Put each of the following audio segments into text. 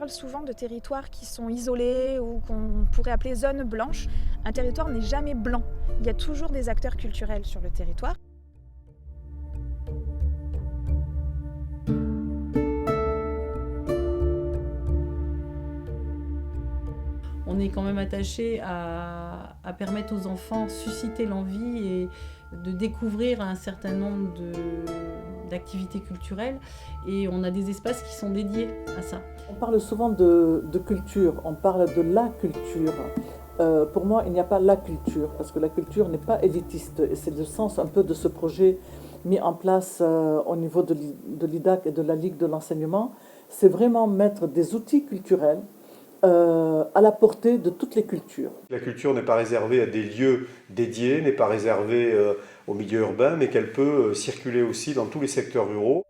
parle souvent de territoires qui sont isolés ou qu'on pourrait appeler zones blanches. Un territoire n'est jamais blanc. Il y a toujours des acteurs culturels sur le territoire. On est quand même attaché à permettre aux enfants, susciter l'envie et de découvrir un certain nombre d'activités culturelles. Et on a des espaces qui sont dédiés à ça. On parle souvent de culture, on parle de la culture. Pour moi, il n'y a pas la culture, parce que la culture n'est pas élitiste. Et c'est le sens un peu de ce projet mis en place au niveau de l'IDAC et de la Ligue de l'enseignement. C'est vraiment mettre des outils culturels à la portée de toutes les cultures. La culture n'est pas réservée à des lieux dédiés, n'est pas réservée au milieu urbain, mais qu'elle peut circuler aussi dans tous les secteurs ruraux.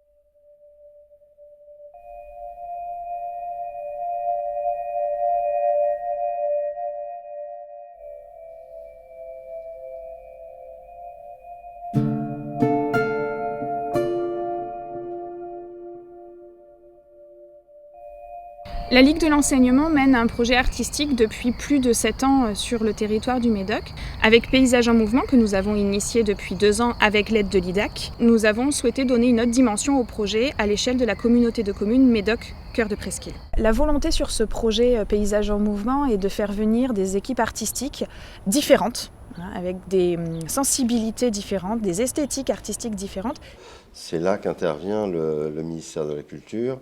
La Ligue de l'enseignement mène un projet artistique depuis plus de 7 ans sur le territoire du Médoc. Avec Paysages en mouvement, que nous avons initié depuis 2 ans avec l'aide de l'IDAC, nous avons souhaité donner une autre dimension au projet à l'échelle de la communauté de communes Médoc Cœur de Presqu'île. La volonté sur ce projet Paysages en mouvement est de faire venir des équipes artistiques différentes, avec des sensibilités différentes, des esthétiques artistiques différentes. C'est là qu'intervient le ministère de la Culture,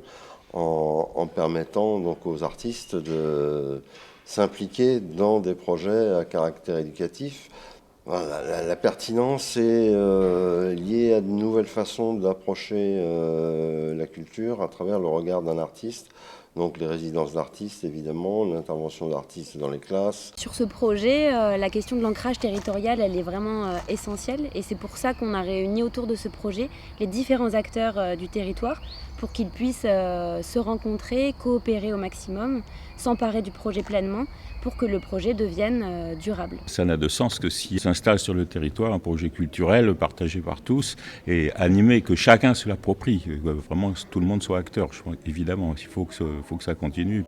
en permettant donc aux artistes de s'impliquer dans des projets à caractère éducatif. Voilà, la pertinence est liée à de nouvelles façons d'approcher la culture à travers le regard d'un artiste. Donc les résidences d'artistes, évidemment, l'intervention d'artistes dans les classes. Sur ce projet, la question de l'ancrage territorial, elle est vraiment essentielle. Et c'est pour ça qu'on a réuni autour de ce projet les différents acteurs du territoire pour qu'ils puissent se rencontrer, coopérer au maximum, s'emparer du projet pleinement pour que le projet devienne durable. Ça n'a de sens que s'il s'installe sur le territoire un projet culturel partagé par tous et animé, que chacun se l'approprie. Vraiment, que tout le monde soit acteur, évidemment. Il faut que ça continue.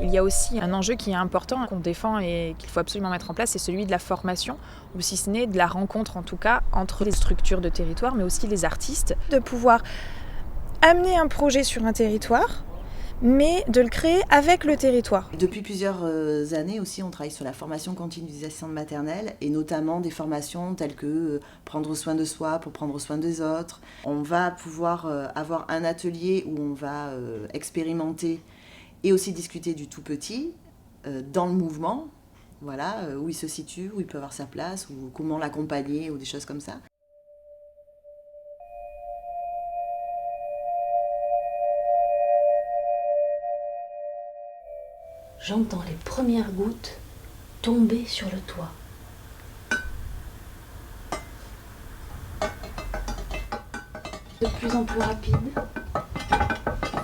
Il y a aussi un enjeu qui est important, qu'on défend et qu'il faut absolument mettre en place, c'est celui de la formation, ou si ce n'est de la rencontre en tout cas, entre les structures de territoire, mais aussi les artistes, de pouvoir amener un projet sur un territoire, mais de le créer avec le territoire. Depuis plusieurs années aussi, on travaille sur la formation continue des assistantes maternelles et notamment des formations telles que prendre soin de soi pour prendre soin des autres. On va pouvoir avoir un atelier où on va expérimenter et aussi discuter du tout petit dans le mouvement, voilà, où il se situe, où il peut avoir sa place, ou comment l'accompagner, ou des choses comme ça. J'entends les premières gouttes tomber sur le toit. De plus en plus rapide.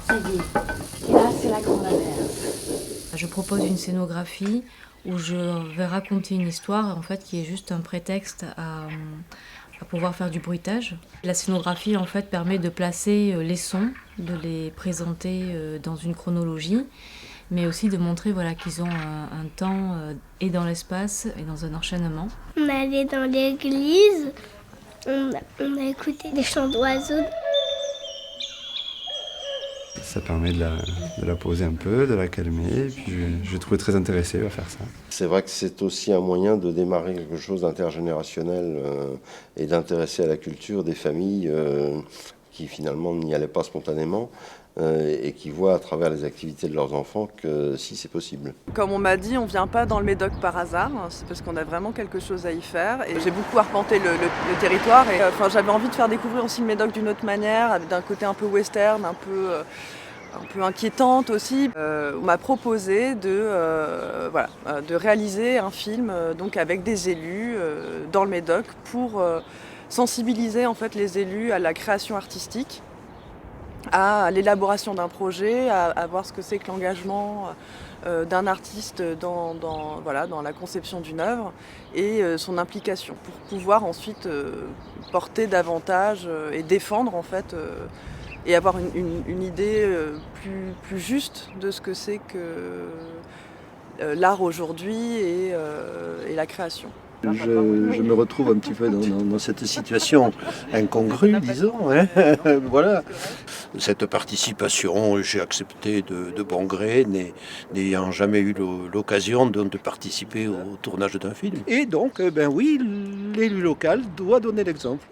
Ça y est. Et là, c'est la grande averse. Je propose une scénographie où je vais raconter une histoire en fait, qui est juste un prétexte à pouvoir faire du bruitage. La scénographie en fait, permet de placer les sons, de les présenter dans une chronologie, mais aussi de montrer voilà, qu'ils ont un temps et dans l'espace et dans un enchaînement. On allait dans l'église, on a écouté des chants d'oiseaux. Ça permet de la poser un peu, de la calmer, et puis je trouvais très intéressé à faire ça. C'est vrai que c'est aussi un moyen de démarrer quelque chose d'intergénérationnel et d'intéresser à la culture des familles qui finalement n'y allaient pas spontanément et qui voient à travers les activités de leurs enfants que si c'est possible. Comme on m'a dit, on ne vient pas dans le Médoc par hasard, c'est parce qu'on a vraiment quelque chose à y faire. Et j'ai beaucoup arpenté le territoire et j'avais envie de faire découvrir aussi le Médoc d'une autre manière, d'un côté un peu western, un peu inquiétante aussi. On m'a proposé de réaliser un film donc avec des élus dans le Médoc pour sensibiliser en fait, les élus à la création artistique. à l'élaboration d'un projet, à voir ce que c'est que l'engagement d'un artiste dans la conception d'une œuvre et son implication pour pouvoir ensuite porter davantage et défendre en fait et avoir une idée plus juste de ce que c'est que l'art aujourd'hui et la création. Je me retrouve un petit peu dans cette situation incongrue, disons. Hein. Voilà. Cette participation, j'ai accepté de bon gré, n'ayant jamais eu l'occasion de participer au tournage d'un film. Et donc, ben oui, l'élu local doit donner l'exemple.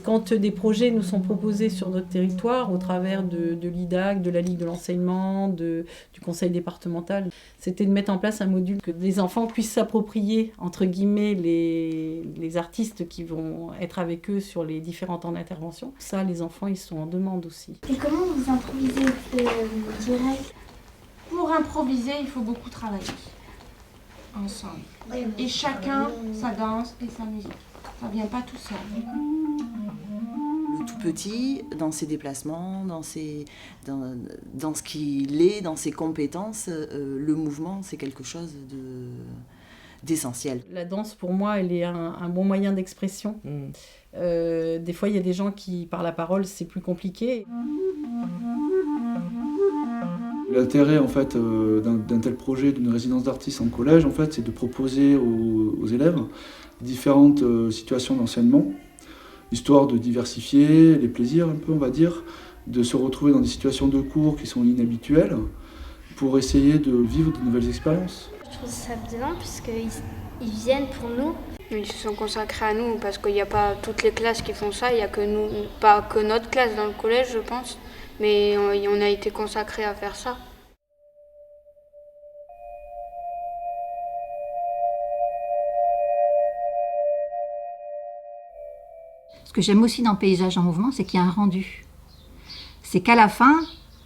Quand des projets nous sont proposés sur notre territoire au travers de l'IDAC, de la Ligue de l'enseignement, du conseil départemental, c'était de mettre en place un module que les enfants puissent s'approprier, entre guillemets, les artistes qui vont être avec eux sur les différents temps d'intervention. Ça, les enfants, ils sont en demande aussi. Et comment vous improvisez direct ? Pour improviser, il faut beaucoup travailler ensemble. Et chacun sa danse et sa musique. Ça vient pas tout seul. Le tout petit, dans ses déplacements, dans ce qu'il est, dans ses compétences, le mouvement, c'est quelque chose d'essentiel. La danse, pour moi, elle est un bon moyen d'expression. Des fois, il y a des gens qui, par la parole, c'est plus compliqué. L'intérêt en fait, d'un tel projet, d'une résidence d'artistes en collège, en fait, c'est de proposer aux élèves différentes situations d'enseignement, histoire de diversifier les plaisirs un peu, on va dire, de se retrouver dans des situations de cours qui sont inhabituelles pour essayer de vivre de nouvelles expériences. Je trouve ça bien puisqu'ils viennent pour nous. Ils se sont consacrés à nous parce qu'il n'y a pas toutes les classes qui font ça, il n'y a que nous, pas que notre classe dans le collège je pense, mais on a été consacrés à faire ça. Ce que j'aime aussi dans Paysage en mouvement, c'est qu'il y a un rendu. C'est qu'à la fin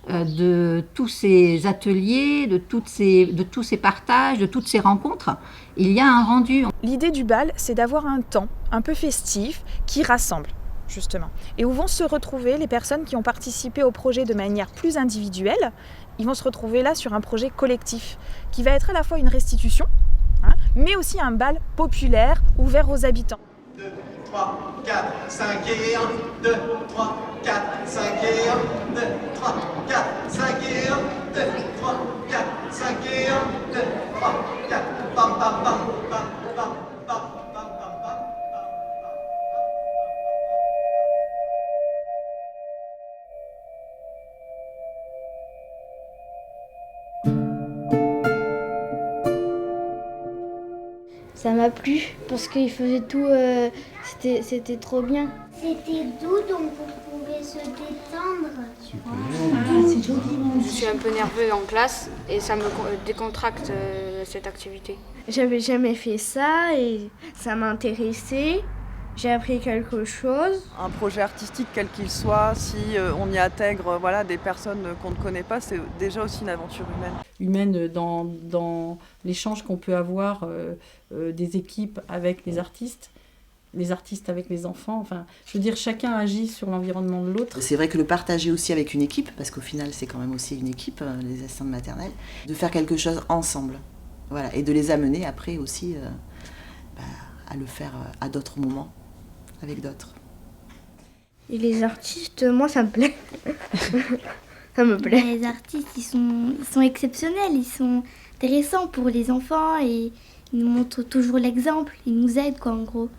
de tous ces ateliers, de tous ces partages, de toutes ces rencontres, il y a un rendu. L'idée du bal, c'est d'avoir un temps un peu festif qui rassemble, justement, et où vont se retrouver les personnes qui ont participé au projet de manière plus individuelle. Ils vont se retrouver là sur un projet collectif qui va être à la fois une restitution, mais aussi un bal populaire ouvert aux habitants. 2, 3, 4, 5 et 1, 2, 3, 4, 5 et 1, 2, 3, 4, 5 et 1, 2, 3, 4, 5 et 1, 2, 3, 4, pam pam pam pam pam pam pam pam pam. Ça m'a plu parce qu'il faisait tout, c'était trop bien. C'était doux donc on pouvait se détendre. Super. C'est joli. Je suis un peu nerveux en classe et ça me décontracte cette activité. J'avais jamais fait ça et ça m'intéressait. J'ai appris quelque chose. Un projet artistique, quel qu'il soit, si on y intègre des personnes qu'on ne connaît pas, c'est déjà aussi une aventure humaine. Humaine dans l'échange qu'on peut avoir des équipes avec les artistes avec les enfants. Enfin, je veux dire, chacun agit sur l'environnement de l'autre. C'est vrai que le partager aussi avec une équipe, parce qu'au final, c'est quand même aussi une équipe, les assistantes maternelles, de faire quelque chose ensemble. Voilà, et de les amener après aussi à le faire à d'autres moments. Avec d'autres. Et les artistes, moi ça me plaît. Ça me plaît. Les artistes, ils sont exceptionnels, ils sont intéressants pour les enfants et ils nous montrent toujours l'exemple, ils nous aident en gros.